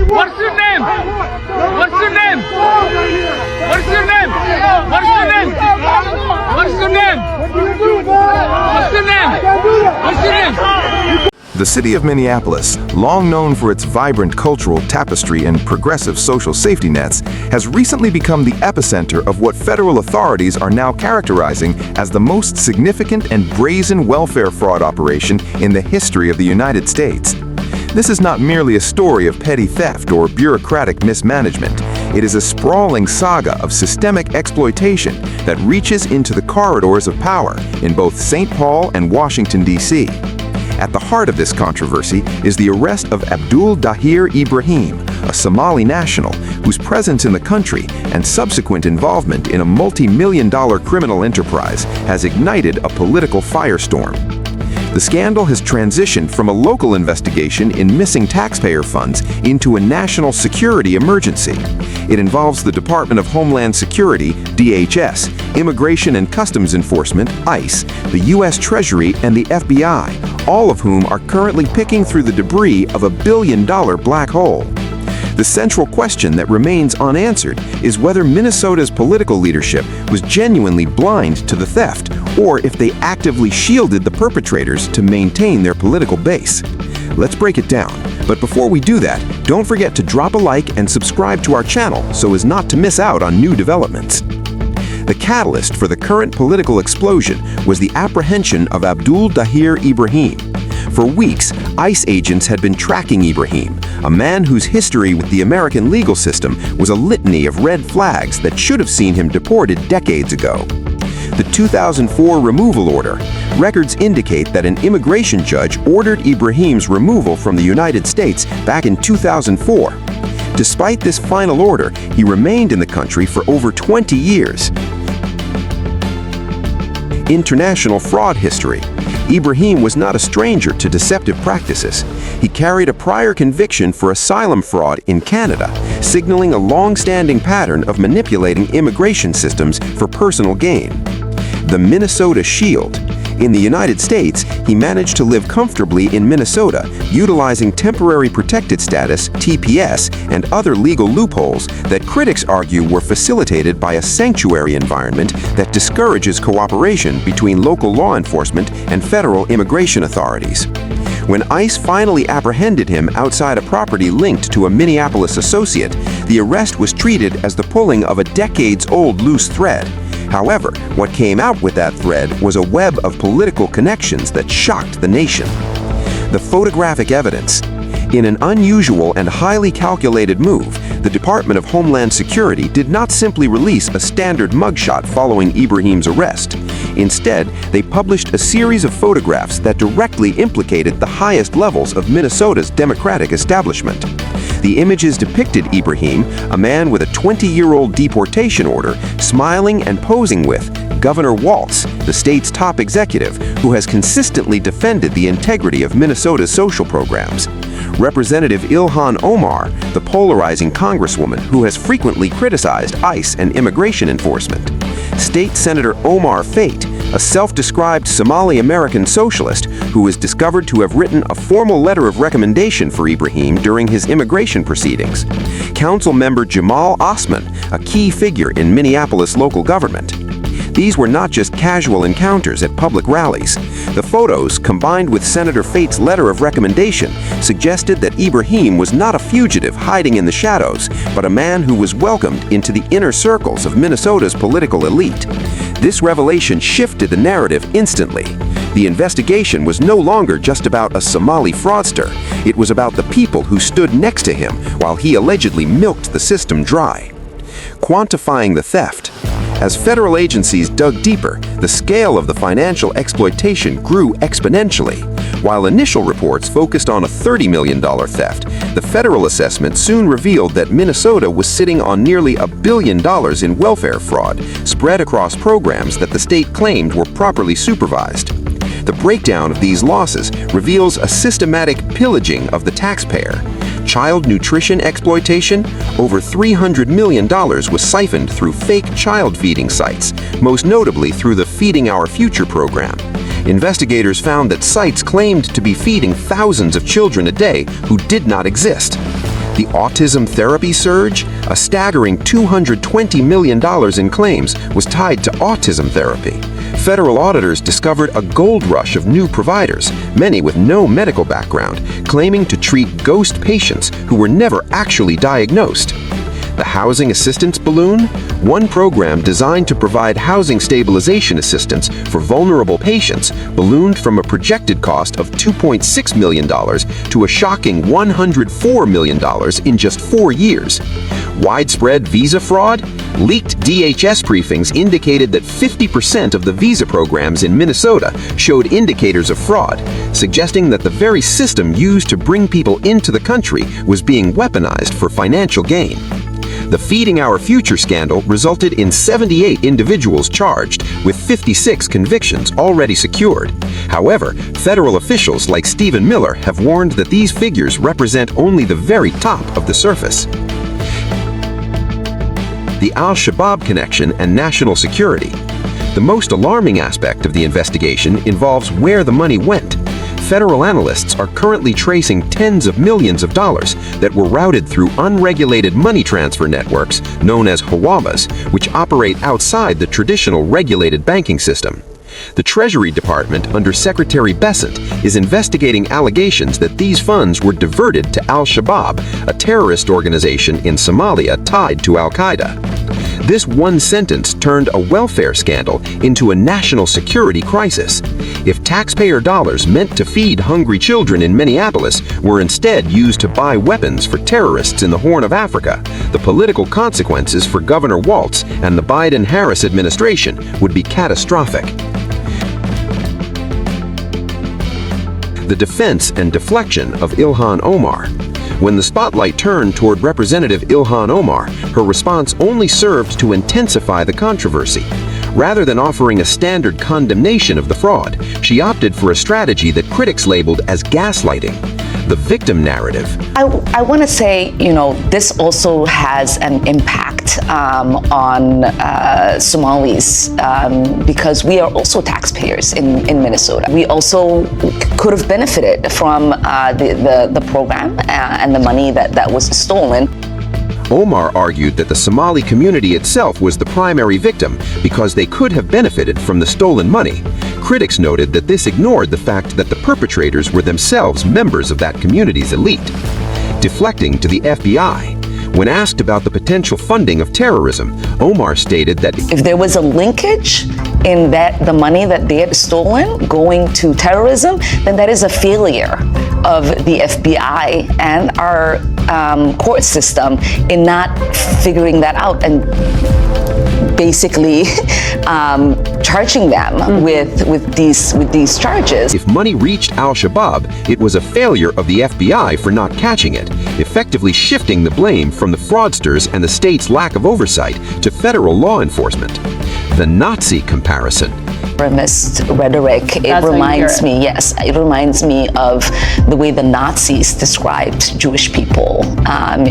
What's your name? What's your name? What's your name? What's your name? What's your name? What's your name? What's your name? The city of Minneapolis, long known for its vibrant cultural tapestry and progressive social safety nets, has recently become the epicenter of what federal authorities are now characterizing as the most significant and brazen welfare fraud operation in the history of the United States. This is not merely a story of petty theft or bureaucratic mismanagement. It is a sprawling saga of systemic exploitation that reaches into the corridors of power in both St. Paul and Washington, D.C. At the heart of this controversy is the arrest of Abdul Dahir Ibrahim, a Somali national whose presence in the country and subsequent involvement in a multi-million-dollar criminal enterprise has ignited a political firestorm. The scandal has transitioned from a local investigation in missing taxpayer funds into a national security emergency. It involves the Department of Homeland Security, DHS, Immigration and Customs Enforcement, ICE, the U.S. Treasury, and the FBI, all of whom are currently picking through the debris of a billion-dollar black hole. The central question that remains unanswered is whether Minnesota's political leadership was genuinely blind to the theft, or if they actively shielded the perpetrators to maintain their political base. Let's break it down. But before we do that, don't forget to drop a like and subscribe to our channel so as not to miss out on new developments. The catalyst for the current political explosion was the apprehension of Abdul Dahir Ibrahim. For weeks, ICE agents had been tracking Ibrahim, a man whose history with the American legal system was a litany of red flags that should have seen him deported decades ago. The 2004 removal order. Records indicate that an immigration judge ordered Ibrahim's removal from the United States back in 2004. Despite this final order, he remained in the country for over 20 years. International fraud history. Ibrahim was not a stranger to deceptive practices. He carried a prior conviction for asylum fraud in Canada, signaling a long-standing pattern of manipulating immigration systems for personal gain. The Minnesota Shield. In the United States, he managed to live comfortably in Minnesota, utilizing temporary protected status, TPS, and other legal loopholes that critics argue were facilitated by a sanctuary environment that discourages cooperation between local law enforcement and federal immigration authorities. When ICE finally apprehended him outside a property linked to a Minneapolis associate, the arrest was treated as the pulling of a decades-old loose thread. However, what came out with that thread was a web of political connections that shocked the nation. The photographic evidence. In an unusual and highly calculated move, the Department of Homeland Security did not simply release a standard mugshot following Ibrahim's arrest. Instead, they published a series of photographs that directly implicated the highest levels of Minnesota's democratic establishment. The images depicted Ibrahim, a man with a 20-year-old deportation order, smiling and posing with Governor Walz, the state's top executive, who has consistently defended the integrity of Minnesota's social programs. Representative Ilhan Omar, the polarizing congresswoman who has frequently criticized ICE and immigration enforcement. State Senator Omar Fate, a self-described Somali-American socialist who is discovered to have written a formal letter of recommendation for Ibrahim during his immigration proceedings. Council member Jamal Osman, a key figure in Minneapolis local government. These were not just casual encounters at public rallies. The photos, combined with Senator Fate's letter of recommendation, suggested that Ibrahim was not a fugitive hiding in the shadows, but a man who was welcomed into the inner circles of Minnesota's political elite. This revelation shifted the narrative instantly. The investigation was no longer just about a Somali fraudster. It was about the people who stood next to him while he allegedly milked the system dry. Quantifying the theft. As federal agencies dug deeper, the scale of the financial exploitation grew exponentially. While initial reports focused on a $30 million theft, the federal assessment soon revealed that Minnesota was sitting on nearly $1 billion in welfare fraud, spread across programs that the state claimed were properly supervised. The breakdown of these losses reveals a systematic pillaging of the taxpayer. Child nutrition exploitation, over $300 million was siphoned through fake child feeding sites, most notably through the Feeding Our Future program. Investigators found that sites claimed to be feeding thousands of children a day who did not exist. The autism therapy surge, a staggering $220 million in claims, was tied to autism therapy. Federal auditors discovered a gold rush of new providers, many with no medical background, claiming to treat ghost patients who were never actually diagnosed. The housing assistance balloon, one program designed to provide housing stabilization assistance for vulnerable patients, ballooned from a projected cost of $2.6 million to a shocking $104 million in just 4 years. Widespread visa fraud? Leaked DHS briefings indicated that 50% of the visa programs in Minnesota showed indicators of fraud, suggesting that the very system used to bring people into the country was being weaponized for financial gain. The Feeding Our Future scandal resulted in 78 individuals charged, with 56 convictions already secured. However, federal officials like Stephen Miller have warned that these figures represent only the very top of the surface. The al-Shabaab connection and national security. The most alarming aspect of the investigation involves where the money went. Federal analysts are currently tracing tens of millions of dollars that were routed through unregulated money transfer networks known as hawalas, which operate outside the traditional regulated banking system. The Treasury Department, under Secretary Bessent, is investigating allegations that these funds were diverted to al-Shabaab, a terrorist organization in Somalia tied to al-Qaeda. This one sentence turned a welfare scandal into a national security crisis. If taxpayer dollars meant to feed hungry children in Minneapolis were instead used to buy weapons for terrorists in the Horn of Africa, the political consequences for Governor Walz and the Biden-Harris administration would be catastrophic. The defense and deflection of Ilhan Omar. When the spotlight turned toward Representative Ilhan Omar, her response only served to intensify the controversy. Rather than offering a standard condemnation of the fraud, she opted for a strategy that critics labeled as gaslighting. The victim narrative. I want to say, this also has an impact on Somalis because we are also taxpayers in Minnesota. We also could have benefited from the program and the money that was stolen. Omar argued that the Somali community itself was the primary victim because they could have benefited from the stolen money. Critics noted that this ignored the fact that the perpetrators were themselves members of that community's elite. Deflecting to the FBI. When asked about the potential funding of terrorism, Omar stated that if there was a linkage in the money that they had stolen going to terrorism, then that is a failure of the FBI and our court system in not figuring that out and basically charging them with these charges. If money reached al-Shabaab, it was a failure of the FBI for not catching it, effectively shifting the blame from the fraudsters and the state's lack of oversight to federal law enforcement. The Nazi comparison. Rhetoric. It reminds me of the way the Nazis described Jewish people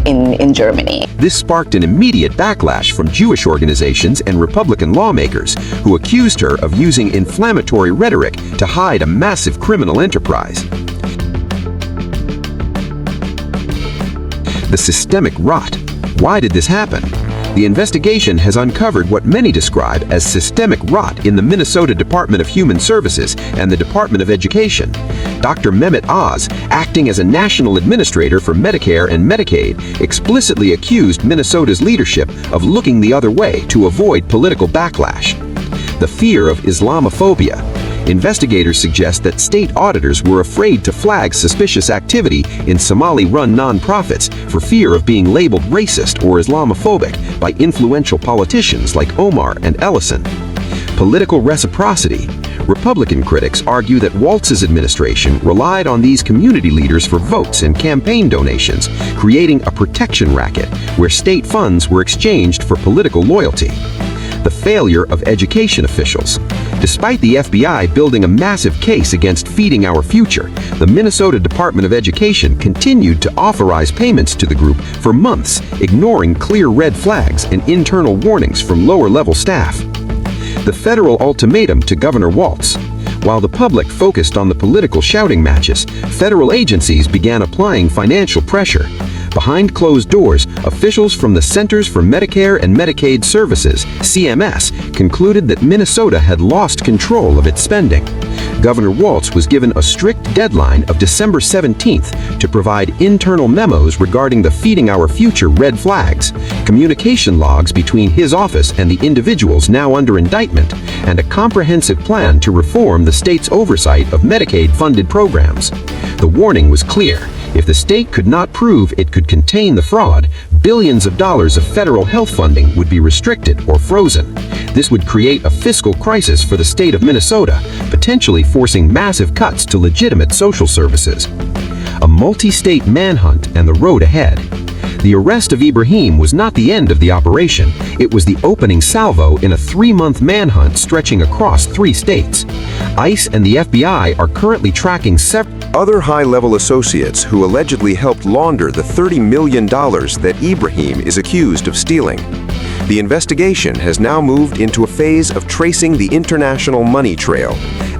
in Germany. This sparked an immediate backlash from Jewish organizations and Republican lawmakers who accused her of using inflammatory rhetoric to hide a massive criminal enterprise. The systemic rot. Why did this happen? The investigation has uncovered what many describe as systemic rot in the Minnesota Department of Human Services and the Department of Education. Dr. Mehmet Oz, acting as a national administrator for Medicare and Medicaid, explicitly accused Minnesota's leadership of looking the other way to avoid political backlash. The fear of Islamophobia. Investigators suggest that state auditors were afraid to flag suspicious activity in Somali-run nonprofits for fear of being labeled racist or Islamophobic by influential politicians like Omar and Ellison. Political reciprocity. Republican critics argue that Walz's administration relied on these community leaders for votes and campaign donations, creating a protection racket where state funds were exchanged for political loyalty. The failure of education officials. Despite the FBI building a massive case against Feeding Our Future, the Minnesota Department of Education continued to authorize payments to the group for months, ignoring clear red flags and internal warnings from lower-level staff. The federal ultimatum to Governor Walz. While the public focused on the political shouting matches, federal agencies began applying financial pressure. Behind closed doors, officials from the Centers for Medicare and Medicaid Services, CMS, concluded that Minnesota had lost control of its spending. Governor Walz was given a strict deadline of December 17th to provide internal memos regarding the Feeding Our Future red flags, communication logs between his office and the individuals now under indictment, and a comprehensive plan to reform the state's oversight of Medicaid-funded programs. The warning was clear. If the state could not prove it could contain the fraud, billions of dollars of federal health funding would be restricted or frozen. This would create a fiscal crisis for the state of Minnesota, potentially forcing massive cuts to legitimate social services. A multi-state manhunt and the road ahead. The arrest of Ibrahim was not the end of the operation. It was the opening salvo in a 3-month manhunt stretching across 3 states. ICE and the FBI are currently tracking several other high-level associates who allegedly helped launder the $30 million that Ibrahim is accused of stealing. The investigation has now moved into a phase of tracing the international money trail.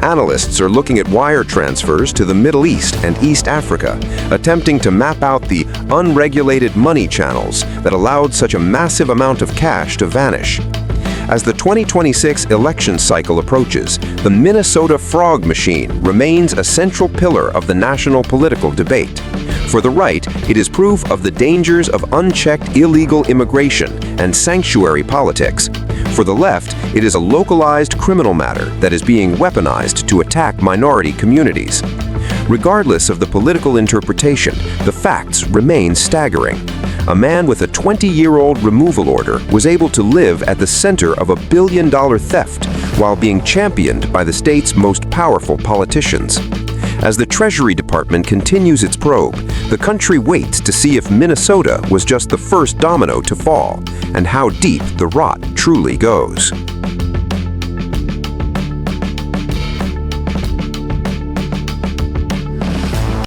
Analysts are looking at wire transfers to the Middle East and East Africa, attempting to map out the unregulated money channels that allowed such a massive amount of cash to vanish. As the 2026 election cycle approaches, the Minnesota frog machine remains a central pillar of the national political debate. For the right, it is proof of the dangers of unchecked illegal immigration and sanctuary politics. For the left, it is a localized criminal matter that is being weaponized to attack minority communities. Regardless of the political interpretation, the facts remain staggering. A man with a 20-year-old removal order was able to live at the center of a billion-dollar theft while being championed by the state's most powerful politicians. As the Treasury Department continues its probe, the country waits to see if Minnesota was just the first domino to fall and how deep the rot truly goes.